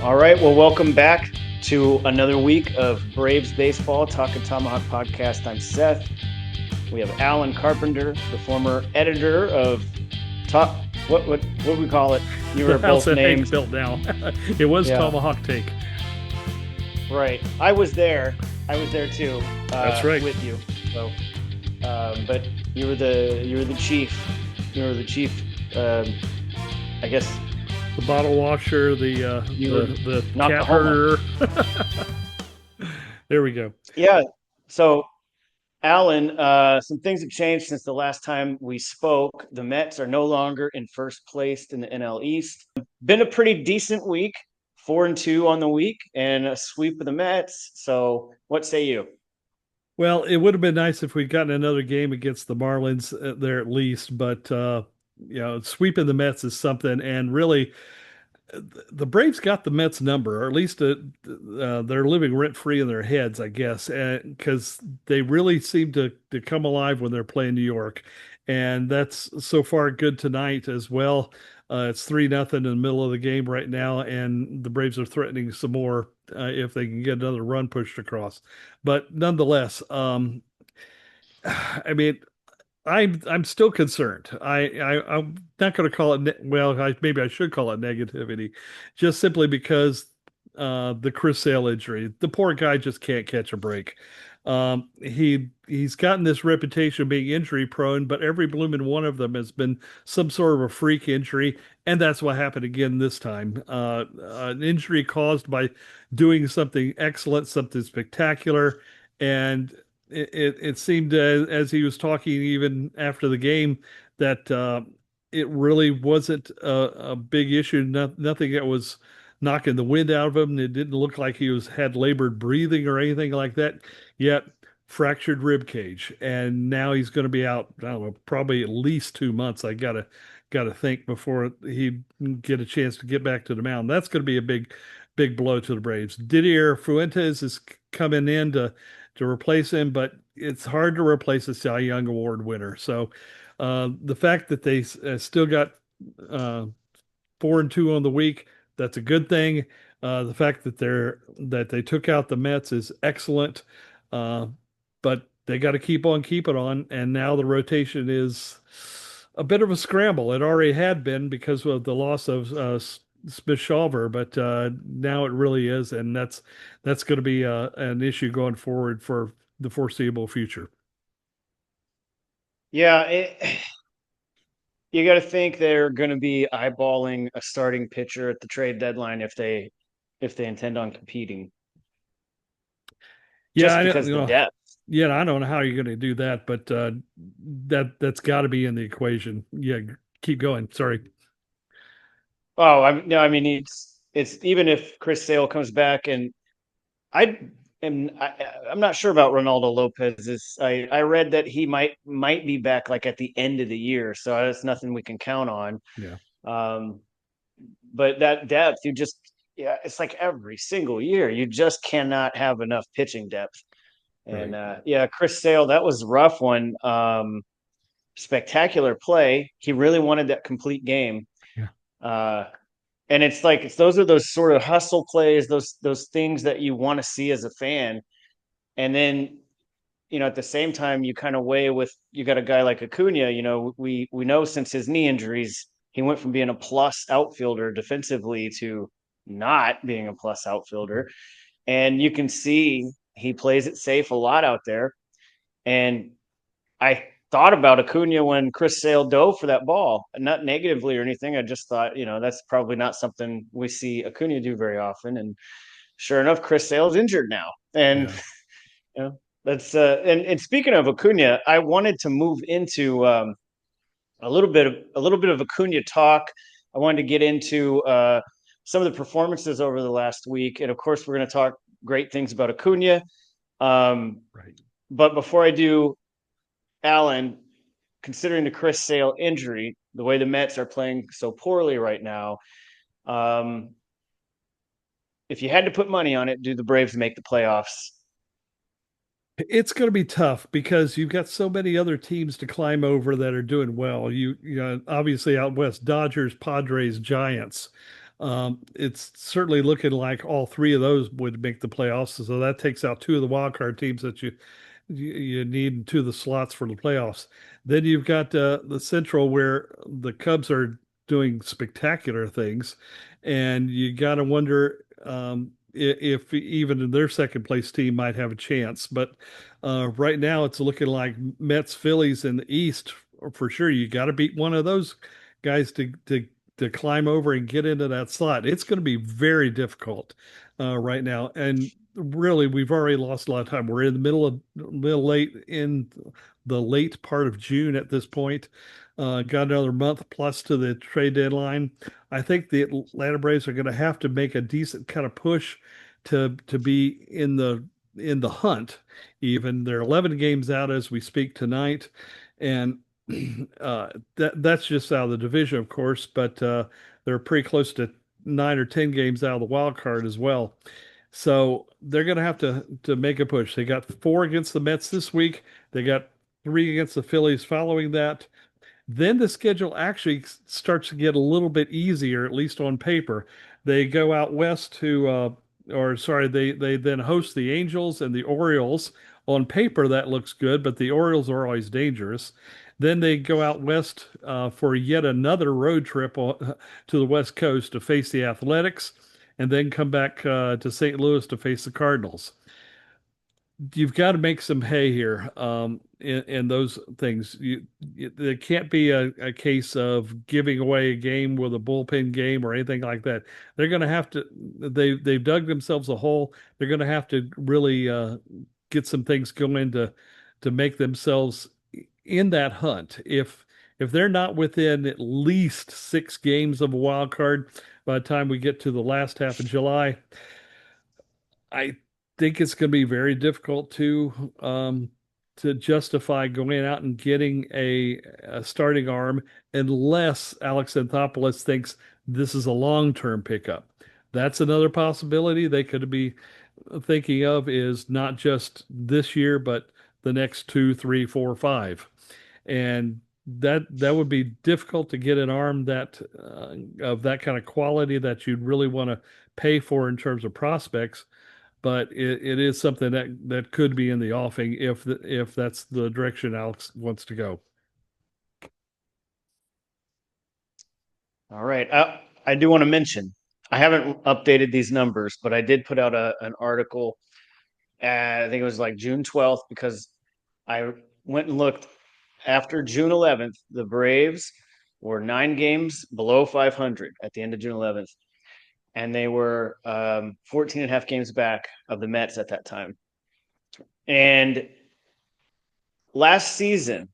All right. Well, welcome back to another week of Braves Baseball, Talking Tomahawk podcast. I'm Seth. We have Alan Carpenter, the former editor of Top. What we call it? You The were house both that Hank names. built now. It was Yeah. Tomahawk Take. Right. I was there. I was there too, That's right. with you. So, but you were the chief. You were the chief. Um, I guess The bottle washer, the you were the not the cat homer. herder. There we go. Yeah. So Alan, some things have changed since the last time we spoke. The Mets are no longer in first place in the NL East. Been a pretty decent week, 4-2 on the week, and a sweep of the Mets. So, what say you? Well, it would have been nice if we'd gotten another game against the Marlins there at least, but sweeping the Mets is something, and really the Braves got the Mets number, or at least they're living rent free in their heads, I guess, because they really seem to come alive when they're playing New York, and that's so far good tonight as well. It's 3-0 in the middle of the game right now, and the Braves are threatening some more if they can get another run pushed across. But nonetheless, I mean, I'm still concerned. I'm not going to call it maybe I should call it negativity, just simply because the Chris Sale injury. The poor guy just can't catch a break. He's gotten this reputation of being injury prone, but every blooming one of them has been some sort of a freak injury, and that's what happened again this time. An injury caused by doing something excellent, something spectacular, and it seemed as he was talking even after the game that it really wasn't a big issue. Nothing that was knocking the wind out of him. It didn't look like he was had labored breathing or anything like that. Yet fractured rib cage, and now he's going to be out. I don't know, probably at least 2 months. I gotta think before he get a chance to get back to the mound. That's going to be a big blow to the Braves. Didier Fuentes is coming in to replace him, but it's hard to replace a Cy Young Award winner. So the fact that they still got uh, 4-2 on the week, that's a good thing. The fact that they took out the Mets is excellent, uh, but they got to keep on keeping on. And now the rotation is a bit of a scramble. It already had been because of the loss of Smith Shawver, but now it really is, and that's going to be an issue going forward for the foreseeable future. Yeah, you got to think they're going to be eyeballing a starting pitcher at the trade deadline if they intend on competing, Yeah, just I because you the know, depth. yeah, I don't know how you're going to do that, but that's got to be in the equation. Yeah, keep going. Sorry. Oh, I no, I mean it's even if Chris Sale comes back, and I I'm not sure about Ronaldo Lopez. I read that he might be back like at the end of the year, so that's nothing we can count on. Yeah, Um, but that depth, yeah, it's like every single year you just cannot have enough pitching depth. And right. yeah, Chris Sale, that was a rough one. Spectacular play. He really wanted that complete game. Yeah. Uh, and those are those sort of hustle plays, those things that you want to see as a fan. And then, at the same time, you kind of weigh with you got a guy like Acuna. We know since his knee injuries, he went from being a plus outfielder defensively to not being a plus outfielder. And you can see he plays it safe a lot out there. And I thought about Acuna when Chris Sale dove for that ball, not negatively or anything. I just thought, that's probably not something we see Acuna do very often. And sure enough, Chris Sale's injured now. And Yeah. you know, that's and speaking of Acuna, I wanted to move into a little bit of Acuna talk. I wanted to get into some of the performances over the last week, and of course, we're going to talk great things about Acuna. Um, Right. but before I do, Alan, considering the Chris Sale injury, the way the Mets are playing so poorly right now, um, if you had to put money on it, do the Braves make the playoffs? It's going to be tough because you've got so many other teams to climb over that are doing well. You know, obviously out west, Dodgers, Padres, Giants. It's certainly looking like all three of those would make the playoffs. So that takes out two of the wild card teams that you need two of the slots for the playoffs. Then you've got the Central where the Cubs are doing spectacular things, and you got to wonder if even their second place team might have a chance. But right now, it's looking like Mets, Phillies in the East for sure. You got to beat one of those guys to climb over and get into that slot. It's going to be very difficult right now, and really, we've already lost a lot of time. We're in the middle late in the late part of June at this point. Got another month plus to the trade deadline. I think the Atlanta Braves are going to have to make a decent kind of push to be in the hunt. Even they're 11 games out as we speak tonight, and that's just out of the division, of course, but they're pretty close to 9 or 10 games out of the wild card as well. So they're going to have to make a push. They got four against the Mets this week. They got three against the Phillies following that. Then the schedule actually starts to get a little bit easier, at least on paper. They go out west to, or sorry, they then host the Angels and the Orioles. On paper, that looks good, but the Orioles are always dangerous. Then they go out west for yet another road trip to the West Coast to face the Athletics, and then come back to St. Louis to face the Cardinals. You've got to make some hay here in those things. There can't be a case of giving away a game with a bullpen game or anything like that. They're going to have to. They've dug themselves a hole. They're going to have to really get some things going to make themselves in that hunt. If they're not within at least 6 games of a wild card by the time we get to the last half of July, I think it's going to be very difficult to justify going out and getting a starting arm unless Alex Anthopoulos thinks this is a long-term pickup. That's another possibility they could be thinking of is not just this year, but the next two, three, four, five. And that would be difficult to get an arm that of that kind of quality that you'd really want to pay for in terms of prospects, but it is something that could be in the offing if that's the direction Alex wants to go. All right. I do want to mention I haven't updated these numbers, but I did put out an article. I think it was like June 12th because I went and looked after June 11th. The Braves were 9 games below 500 at the end of June 11th, and they were 14 and a half games back of the Mets at that time. And last season,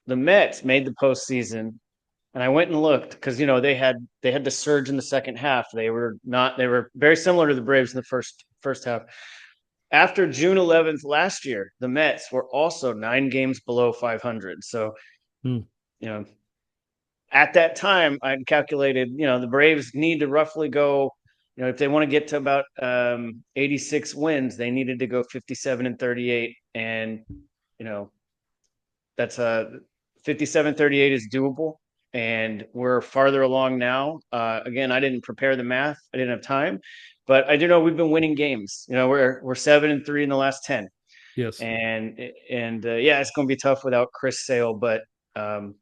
the Mets made the postseason, and I went and looked because they had the surge in the second half. They were very similar to the Braves in the first half. After June 11th last year, the Mets were also 9 games below 500. So, Hmm. you know, at that time, I'd calculated, the Braves need to roughly go, if they want to get to about 86 wins, they needed to go 57-38. And, you know, that's 57-38 is doable. And we're farther along now. Again, I didn't prepare the math. I didn't have time, but I do know we've been winning games. We're 7-3 in the last 10, Yes. and yeah, it's going to be tough without Chris Sale, but the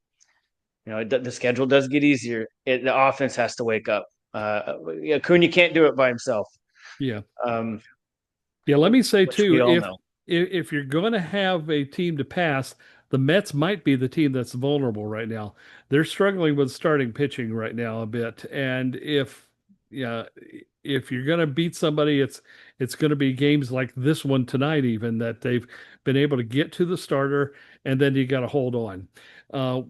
schedule does get easier. The offense has to wake up. Acuna can't do it by himself. Yeah. Um, Yeah. Let me say which we too, all know. if you're going to have a team to pass, the Mets might be the team that's vulnerable right now. They're struggling with starting pitching right now a bit, and yeah, if you're going to beat somebody, it's going to be games like this one tonight, even that they've been able to get to the starter, and then you got to hold on.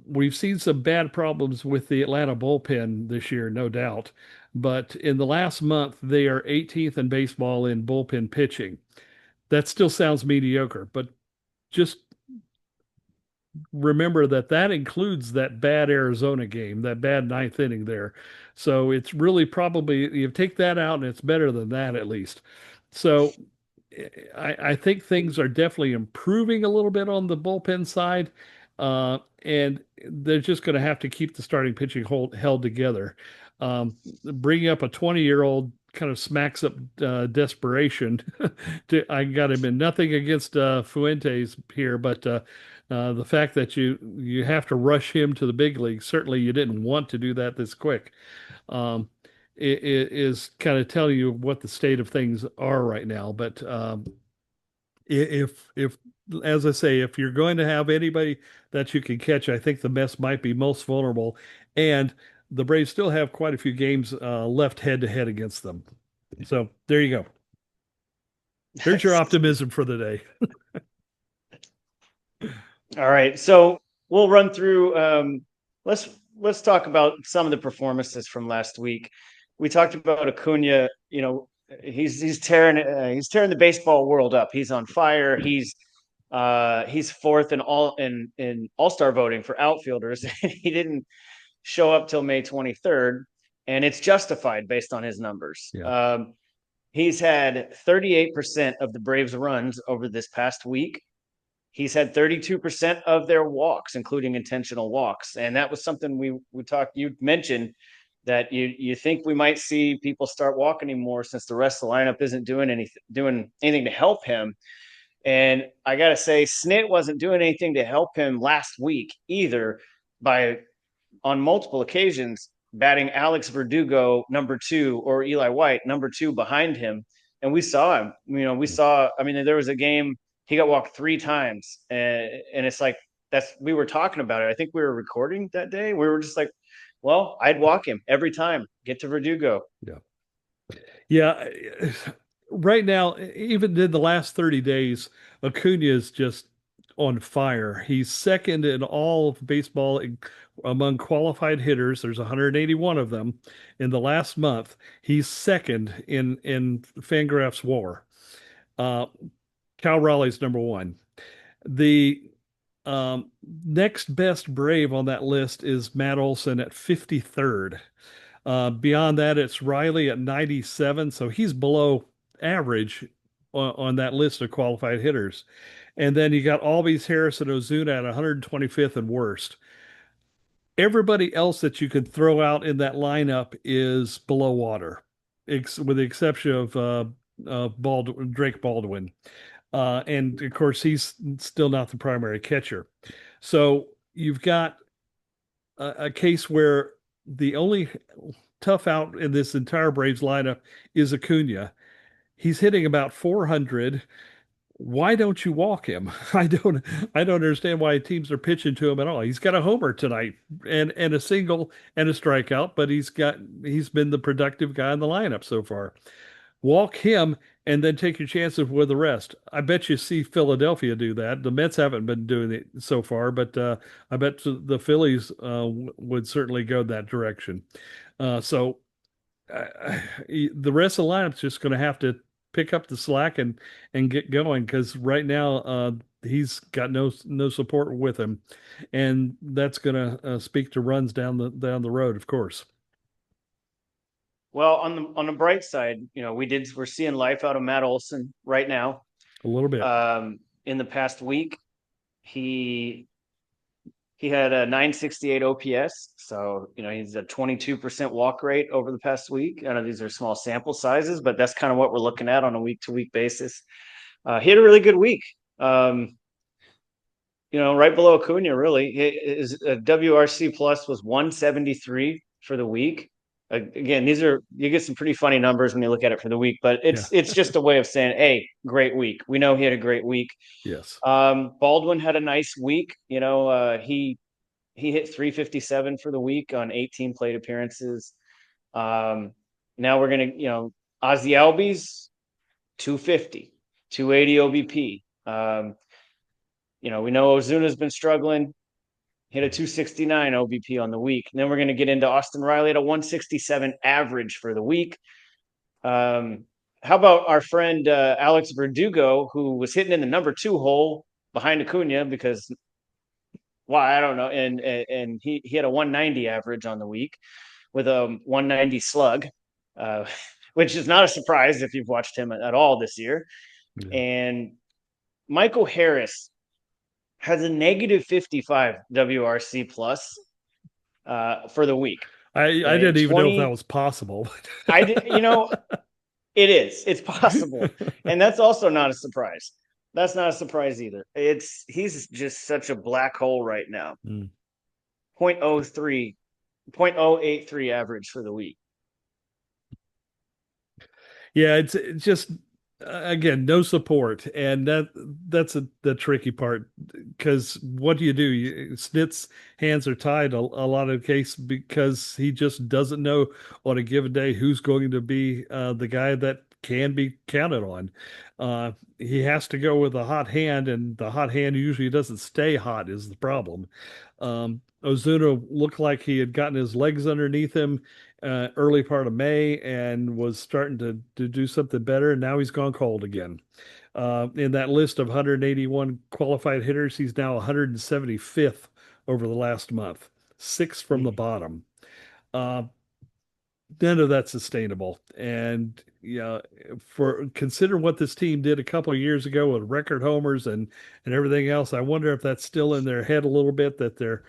We've seen some bad problems with the Atlanta bullpen this year, no doubt, but in the last month, they are 18th in baseball in bullpen pitching. That still sounds mediocre, but just remember that includes that bad Arizona game, that bad ninth inning there. So it's really probably you take that out and it's better than that at least. So I think things are definitely improving a little bit on the bullpen side. And they're just going to have to keep the starting pitching held together. Bringing up a 20-year-old kind of smacks up desperation. I got him in nothing against Fuentes here, but the fact that you have to rush him to the big league, certainly you didn't want to do that this quick. Um, it is kind of telling you what the state of things are right now. But if as I say, if you're going to have anybody that you can catch, I think the Mets might be most vulnerable, and the Braves still have quite a few games left head to head against them. So there you go. There's your optimism for the day. All right, so we'll run through. Let's talk about some of the performances from last week. We talked about Acuna. You know, he's tearing the baseball world up. He's on fire. He's fourth in all-star voting for outfielders. He didn't show up till May 23rd, and it's justified based on his numbers. Yeah. He's had 38% of the Braves' runs over this past week. He's had 32% of their walks, including intentional walks. And that was something we talked, you mentioned that you think we might see people start walking anymore since the rest of the lineup isn't doing anything to help him. And I got to say, Snit wasn't doing anything to help him last week either by on multiple occasions batting Alex Verdugo number 2 or Eli White number 2 behind him. And we saw him, I mean, there was a game he got walked 3 times, and it's like we were talking about it. I think we were recording that day. We were just like, well, I'd walk him every time. Get to Verdugo. Yeah. Yeah. Right now, even in the last 30 days, Acuna is just on fire. He's second in all of baseball among qualified hitters. There's 181 of them. In the last month, he's second in Fangraphs WAR. Uh, Cal Raleigh's number one. The next best Brave on that list is Matt Olson at 53rd. Beyond that, it's Riley at 97, so he's below average on that list of qualified hitters. And then you got Albies, Harris, and Ozuna at 125th and worst. Everybody else that you could throw out in that lineup is below water, with the exception of Drake Baldwin. And of course, he's still not the primary catcher. So you've got a case where the only tough out in this entire Braves lineup is Acuna. He's hitting about 400. Why don't you walk him? I don't understand why teams are pitching to him at all. He's got a homer tonight and a single and a strikeout, but he's been the productive guy in the lineup so far. Walk him and then take your chances with the rest. I bet you see Philadelphia do that. The Mets haven't been doing it so far, but I bet the Phillies would certainly go that direction. So the rest of the lineup's just going to have to pick up the slack and get going because right now he's got no support with him, and that's going to speak to runs down the road, of course. Well, on the bright side, we're seeing life out of Matt Olson right now. A little bit. In the past week, he had a 968 OPS, so he's a 22% walk rate over the past week. I know these are small sample sizes, but that's kind of what we're looking at on a week-to-week basis. He had a really good week. Right below Acuna, really. His WRC plus was 173 for the week. Again, you get some pretty funny numbers when you look at it for the week, but it's just a way of saying, hey, great week. We know he had a great week. Yes. Baldwin had a nice week. He hit 357 for the week on 18 plate appearances. Now we're gonna, Ozzy Albies, 250, 280 OBP. We know Ozuna's been struggling. Hit a 269 OBP on the week. And then we're going to get into Austin Riley at a 167 average for the week. How about our friend Alex Verdugo, who was hitting in the number 2 hole behind Acuna because, I don't know. And he had a 190 average on the week with a 190 slug, which is not a surprise if you've watched him at all this year. Yeah. And Michael Harris, has a negative 55 WRC plus for the week. I And didn't even know if that 20, was possible. I did, it is. It's possible. And that's also not a surprise. That's not a surprise either. He's just such a black hole right now. Mm. 0.03, 0.083 average for the week. Yeah, it's just again no support, and that's the tricky part because what do you do? Snit's hands are tied a lot of the case because he just doesn't know on a given day who's going to be the guy that can be counted on. He has to go with a hot hand, and the hot hand usually doesn't stay hot is the problem. Ozuna looked like he had gotten his legs underneath him early part of May and was starting to do something better. And now he's gone cold again. In that list of 181 qualified hitters, he's now 175th over the last month, six from the bottom. Uh, None of that's sustainable. And yeah, for consider what this team did a couple of years ago with record homers and everything else. I wonder if that's still in their head a little bit that they're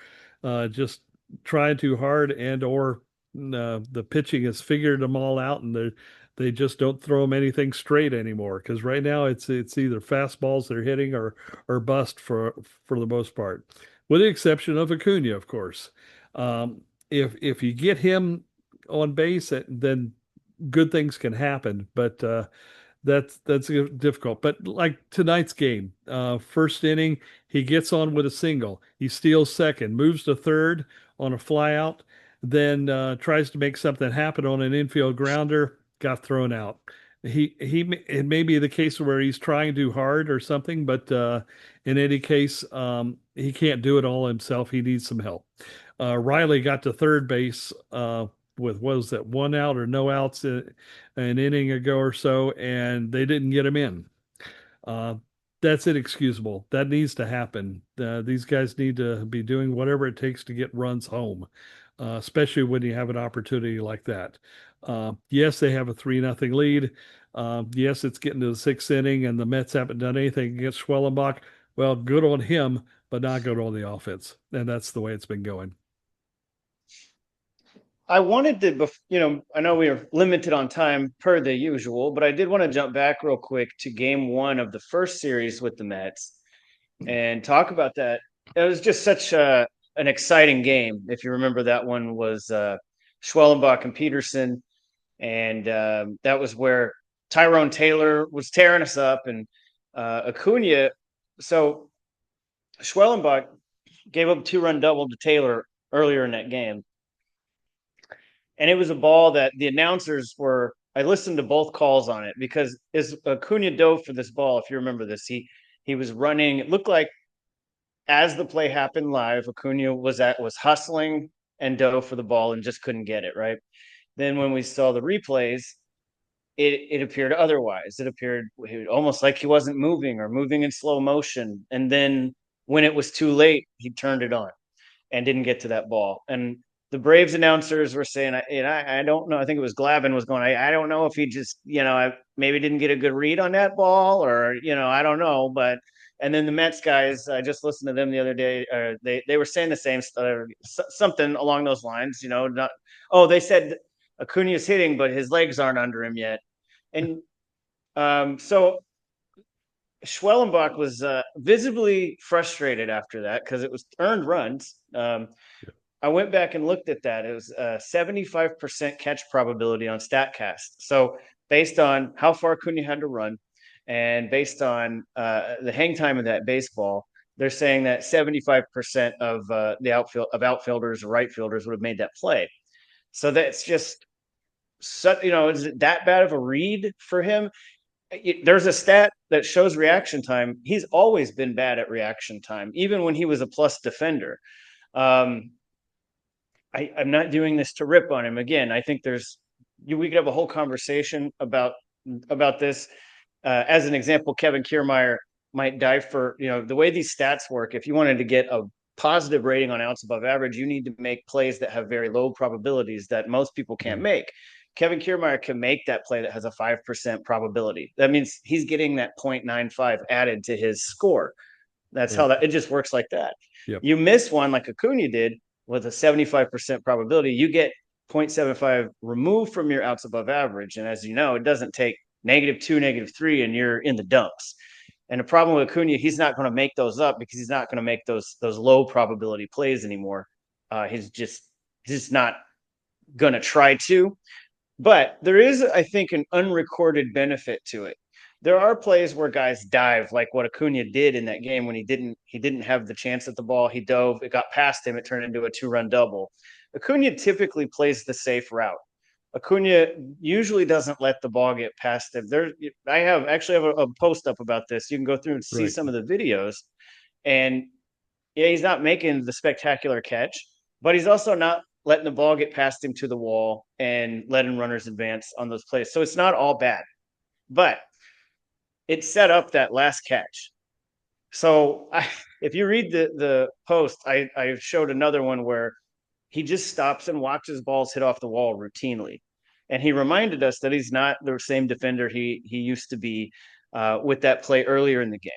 just trying too hard and or the pitching has figured them all out and they just don't throw them anything straight anymore. Because right now it's either fastballs they're hitting or bust for the most part, with the exception of Acuna, of course. If you get him on base, then good things can happen. But that's difficult. But like tonight's game, first inning, he gets on with a single. He steals second, moves to third on a flyout, then tries to make something happen on an infield grounder, got thrown out. It may be the case where he's trying too hard or something, but in any case, he can't do it all himself. He needs some help. Riley got to third base with what was that, one out or no outs an inning ago or so, and they didn't get him in. Uh, that's inexcusable. That needs to happen. These guys need to be doing whatever it takes to get runs home, especially when you have an opportunity like that. Yes, they have a 3-0 lead. Yes, it's getting to the sixth inning, and the Mets haven't done anything against Schwellenbach. Well, good on him, but not good on the offense. And that's the way it's been going. I wanted to, I know we are limited on time per the usual, but I did want to jump back real quick to game one of the first series with the Mets and talk about that. It was just such an exciting game. If you remember, that one was Schwellenbach and Peterson, and that was where Tyrone Taylor was tearing us up, and Acuna. So Schwellenbach gave up a 2-run double to Taylor earlier in that game, and it was a ball that the announcers were. I listened to both calls on it because as Acuna dove for this ball, if you remember this, he was running. It looked like as the play happened live, Acuna was hustling and dove for the ball and just couldn't get it right. Then when we saw the replays, it appeared otherwise. It appeared almost like he wasn't moving or moving in slow motion. And then when it was too late, he turned it on and didn't get to that ball. And the Braves announcers were saying, I don't know. I think it was Glavin was going, I don't know if he just, I maybe didn't get a good read on that ball or, I don't know. But, and then the Mets guys, I just listened to them the other day. They were saying the same stuff, something along those lines, not, they said Acuna's hitting, but his legs aren't under him yet. And so Schwellenbach was visibly frustrated after that because it was earned runs. I went back and looked at that. It was a 75% catch probability on StatCast. So based on how far Acuna had to run and based on the hang time of that baseball, they're saying that 75% of the outfielders or right fielders would have made that play. So that's just, is it that bad of a read for him? There's a stat that shows reaction time. He's always been bad at reaction time, even when he was a plus defender. I'm not doing this to rip on him. Again, I think we could have a whole conversation about this. As an example, Kevin Kiermaier might dive for, the way these stats work. If you wanted to get a positive rating on outs above average, you need to make plays that have very low probabilities that most people can't make. Kevin Kiermaier can make that play that has a 5% probability. That means he's getting that 0.95 added to his score. That's Yeah. how that it just works like that. Yep. You miss one like Acuna did with a 75% probability, you get 0.75 removed from your outs above average. And as you know, it doesn't take -2, -3, and you're in the dumps. And the problem with Acuna, he's not going to make those up because he's not going to make those low probability plays anymore. He's just not going to try to. But there is, I think, an unrecorded benefit to it. There are plays where guys dive, like what Acuna did in that game when he didn't have the chance at the ball. He dove, it got past him, it turned into a 2-run double. Acuna typically plays the safe route. Acuna usually doesn't let the ball get past him. I have actually have a post up about this. You can go through and see Right. some of the videos, and yeah, he's not making the spectacular catch, but he's also not letting the ball get past him to the wall and letting runners advance on those plays. So it's not all bad, but it set up that last catch. So if you read the post, I showed another one where he just stops and watches balls hit off the wall routinely, and he reminded us that he's not the same defender he used to be with that play earlier in the game.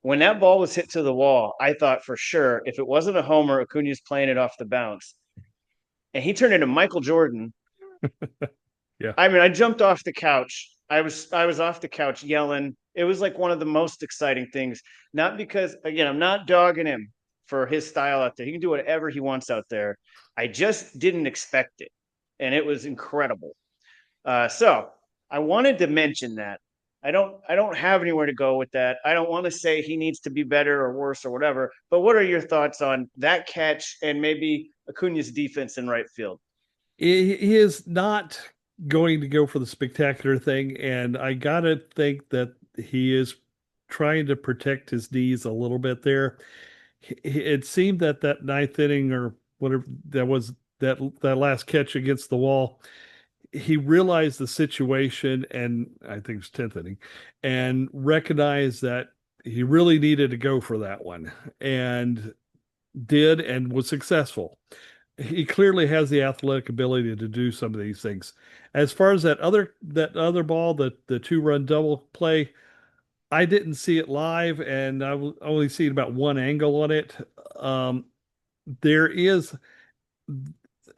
When that ball was hit to the wall, I thought for sure if it wasn't a homer, Acuna's playing it off the bounce, and he turned into Michael Jordan. Yeah. I mean, I jumped off the couch. I was off the couch yelling. It was like one of the most exciting things. Not because again, I'm not dogging him for his style out there. He can do whatever he wants out there. I just didn't expect it, and it was incredible. So I wanted to mention that. I don't have anywhere to go with that. I don't want to say he needs to be better or worse or whatever. But what are your thoughts on that catch and maybe Acuna's defense in right field? He is not going to go for the spectacular thing, and I gotta think that he is trying to protect his knees a little bit there. It seemed that that ninth inning or whatever that was, that last catch against the wall, he realized the situation, and I think it's 10th inning, and recognized that he really needed to go for that one, and did, and was successful. He clearly has the athletic ability to do some of these things. As far as that other ball, the 2-run double play, I didn't see it live, and I only seen about one angle on it. Um, there is,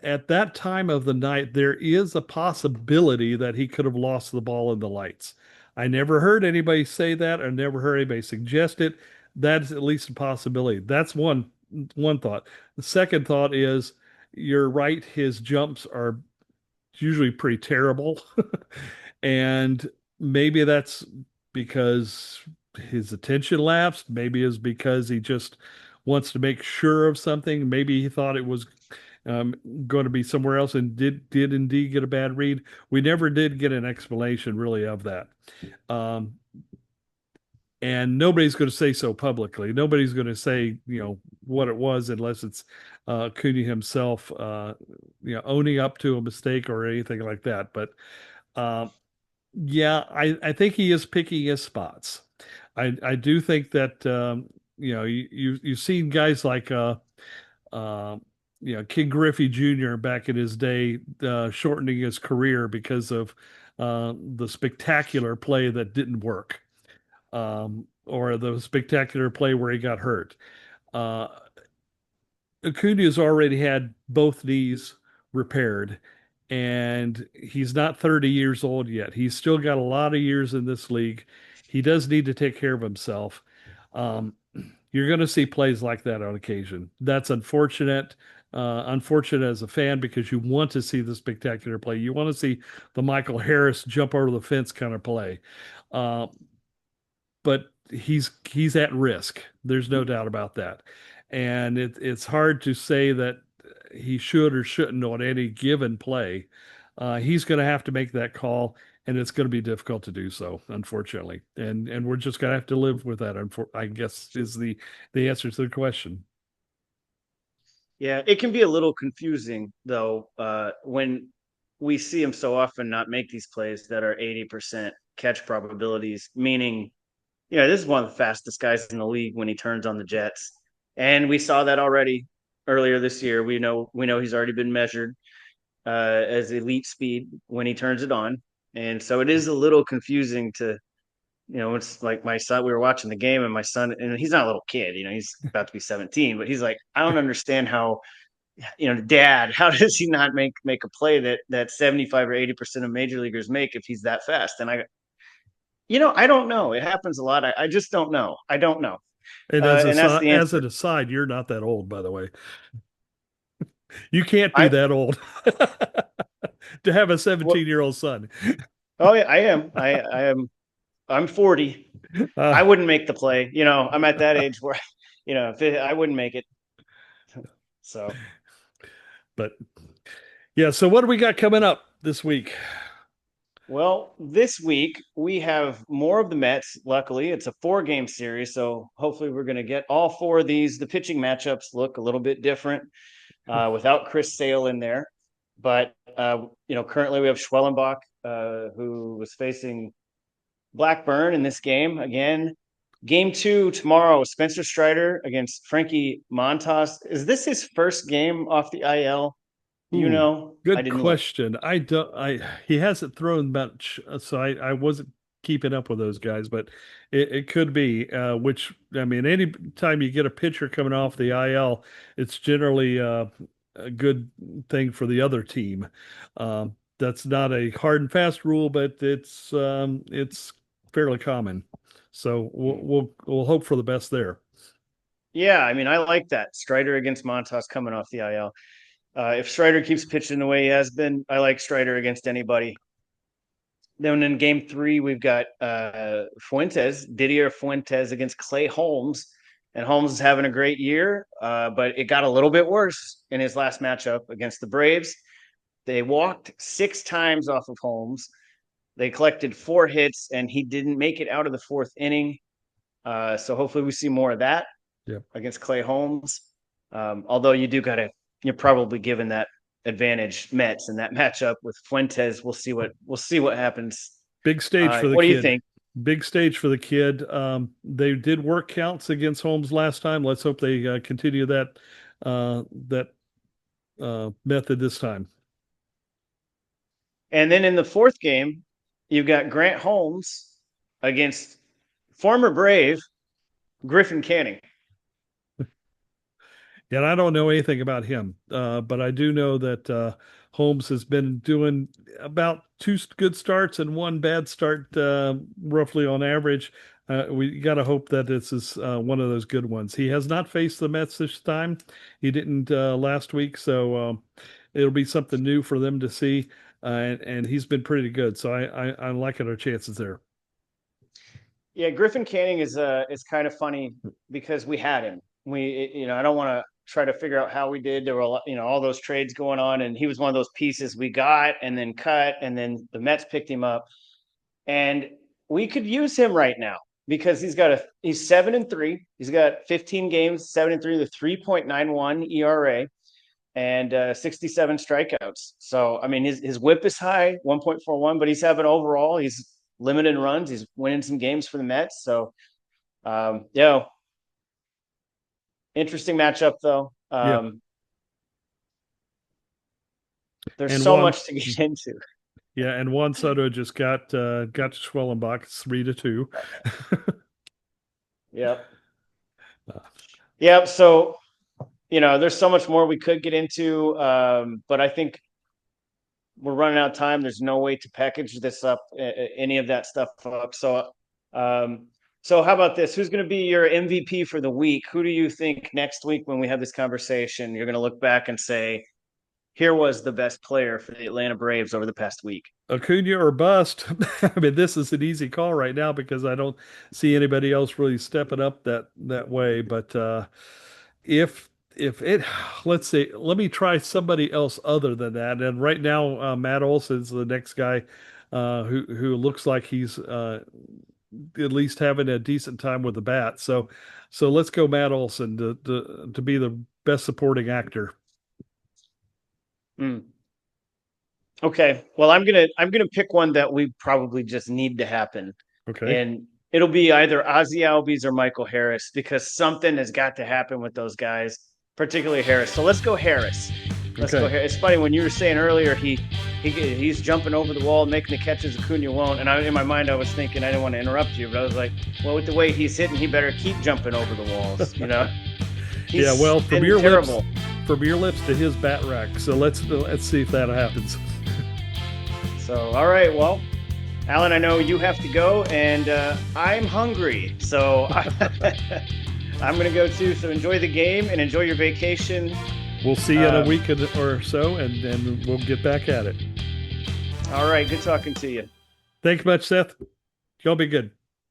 at that time of the night, there is a possibility that he could have lost the ball in the lights. I never heard anybody say that. I never heard anybody suggest it. That is at least a possibility. That's one thought. The second thought is, you're right, his jumps are usually pretty terrible. And maybe that's because his attention lapsed. Maybe it's because he just wants to make sure of something. Maybe he thought it was um, going to be somewhere else and did indeed get a bad read. We never did get an explanation really of that. Um, and nobody's going to say so publicly. Nobody's going to say, what it was unless it's Cooney himself, owning up to a mistake or anything like that. But uh, yeah, I think he is picking his spots. I do think that you've seen guys like uh, King Griffey Jr. back in his day shortening his career because of the spectacular play that didn't work, or the spectacular play where he got hurt. Uh, Acuna's already had both knees repaired, and he's not 30 years old yet. He's still got a lot of years in this league. He does need to take care of himself. Um, you're going to see plays like that on occasion. That's unfortunate. Unfortunate as a fan because you want to see the spectacular play. You want to see the Michael Harris jump over the fence kind of play. Uh, but he's at risk. There's no doubt about that. And it's hard to say that he should or shouldn't on any given play. He's going to have to make that call, and it's going to be difficult to do so, unfortunately. And we're just going to have to live with that. I guess is the answer to the question. Yeah, it can be a little confusing though when we see him so often not make these plays that are 80% catch probabilities, meaning, this is one of the fastest guys in the league when he turns on the jets. And we saw that already earlier this year. We know he's already been measured as elite speed when he turns it on. And so it is a little confusing it's like my son, we were watching the game and my son, and he's not a little kid, he's about to be 17, but he's like, I don't understand how, dad, how does he not make a play that 75 or 80% of major leaguers make if he's that fast? And I don't know. It happens a lot. I just don't know. I don't know. And And that's the as answer. an aside, you're not that old, by the way. You can't be I that old to have a well, 17-year-old son. oh yeah, I am. I am. I'm 40. Uh, I wouldn't make the play. I'm at that age where, I wouldn't make it. So, but yeah, so what do we got coming up this week? well, this week we have more of the Mets. Luckily, it's a 4-game series, so hopefully we're going to get all 4 of these. The pitching matchups look a little bit different without Chris Sale in there, but currently we have Schwellenbach, who was facing Blackburn in this game again. Game 2 tomorrow, Spencer Strider against Frankie Montas. Is this his first game off the IL? Do you Ooh, know? I good didn't look. question. I don't. He hasn't thrown much, so I wasn't keeping up with those guys, but it could be. Which I mean, any time you get a pitcher coming off the IL, it's generally a good thing for the other team. That's not a hard and fast rule, but it's fairly common. So we'll hope for the best there. Yeah, I mean, I like that. Strider against Montas coming off the IL. If Strider keeps pitching the way he has been, I like Strider against anybody. Then in game 3, we've got Didier Fuentes against Clay Holmes. And Holmes is having a great year, but it got a little bit worse in his last matchup against the Braves. They walked 6 times off of Holmes. They collected 4 hits, and he didn't make it out of the 4th inning. So hopefully we see more of that Yep. against Clay Holmes. Although you're probably given that advantage Mets in that matchup with Fuentes. We'll see what happens. Big stage for the What do you kid. think? Big stage for the kid. They did work counts against Holmes last time. Let's hope they continue that method this time. And then in the 4th game, you've got Grant Holmes against former Brave Griffin Canning. And I don't know anything about him, but I do know that Holmes has been doing about 2 good starts and 1 bad start, roughly on average. We got to hope that this is one of those good ones. He has not faced the Mets this time. He didn't last week, so it'll be something new for them to see. And he's been pretty good, so I'm liking our chances there. Yeah, Griffin Canning is kind of funny because we had him. I don't want to try to figure out how we did. There were all those trades going on, and he was one of those pieces we got and then cut, and then the Mets picked him up, and we could use him right now because he's 7-3. He's got 15 games, 7-3, the 3.91 ERA and 67 strikeouts. So I mean, his WHIP is high, 1.41, but he's having overall he's limited runs. He's winning some games for the Mets. So yeah, interesting matchup though. Yeah, There's and so Juan, much to get into. yeah, and Juan Soto just got to Schwellenbach. It's 3-2. Yep. Yep. So there's so much more we could get into, but I think we're running out of time. There's no way to package this up, any of that stuff up. So how about this? Who's going to be your MVP for the week? Who do you think next week when we have this conversation, you're going to look back and say, here was the best player for the Atlanta Braves over the past week? Acuna or bust. I mean, this is an easy call right now because I don't see anybody else really stepping up that way. But if it, let's see, let me try somebody else other than that. And right now, Matt Olson's the next guy who looks like he's at least having a decent time with the bat. So let's go Matt Olson to be the best supporting actor. Hmm. Okay. Well, I'm gonna pick one that we probably just need to happen, Okay. and it'll be either Ozzy Albies or Michael Harris because something has got to happen with those guys, particularly Harris. So let's go Harris. Let's go Okay. here. It's funny when you were saying earlier he's jumping over the wall, making the catches Acuna won't. And in my mind, I was thinking I didn't want to interrupt you, but I was like, well, with the way he's hitting, he better keep jumping over the walls. Yeah, He's well, been terrible. from your lips to his bat rack. So let's see if that happens. So, all right, well, Alan, I know you have to go, and I'm hungry, so I'm going to go too. So enjoy the game and enjoy your vacation. We'll see you in a week or so, and then we'll get back at it. All right, good talking to you. Thanks much, Seth. Y'all be good.